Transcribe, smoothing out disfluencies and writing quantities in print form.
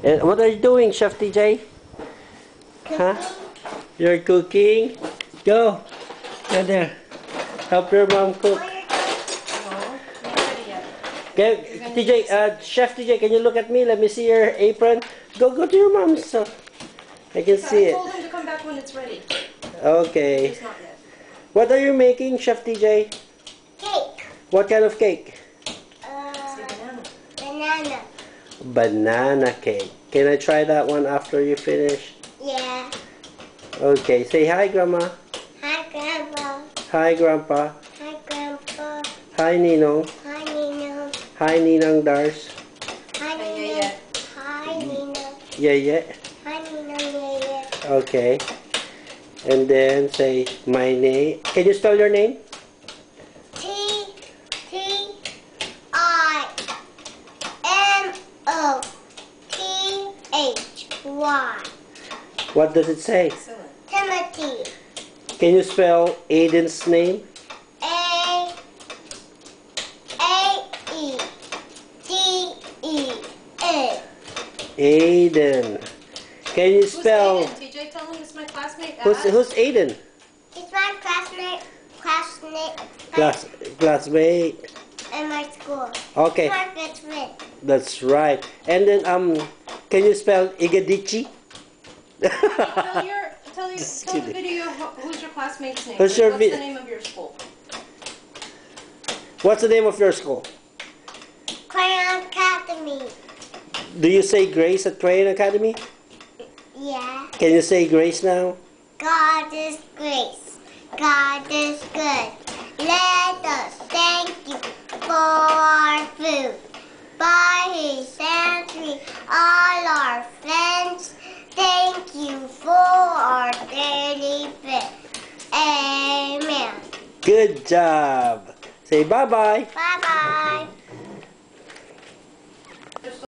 And what are you doing, Chef TJ? Huh? You're cooking? Go. Go there. Help your mom cook. Okay, TJ, Chef TJ, can you look at me? Let me see your apron. Go to your mom's so I can see it. I told him to come back when it's ready. Okay. Just not yet. What are you making, Chef TJ? Cake. What kind of cake? Banana. Banana cake. Can I try that one after you finish? Yeah. Okay, say hi, Grandma. Hi, Grandpa. Hi, Grandpa. Hi, Grandpa. Hi, Ninong. Hi, Nino. Hi, Ninang Dars. Hi, Nino. Hi, Nino. Yeah. Hi, Nino. Yeah. Okay. And then say my name. Can you spell your name? T-I-M-O-T-H-Y. What does it say? Timothy. Can you spell Aiden's name? A-E-D-E-N. Aiden. Can you spell? Who's Aiden? TJ, tell him it's my classmate. Who's Aiden? It's my classmate Classmate. in my school. Okay. My best friend. That's right. And then can you spell Igadichi? Tell the video who's your classmate's name. What's the name of your school? What's the name of your school? Crayon Academy. Do you say Grace at Crayon Academy? Yeah. Can you say Grace now? God is grace. God is good. Let us thank you for our food. By His hands we all are friends. Thank you for our daily bread. Amen. Good job. Say bye-bye. Bye-bye.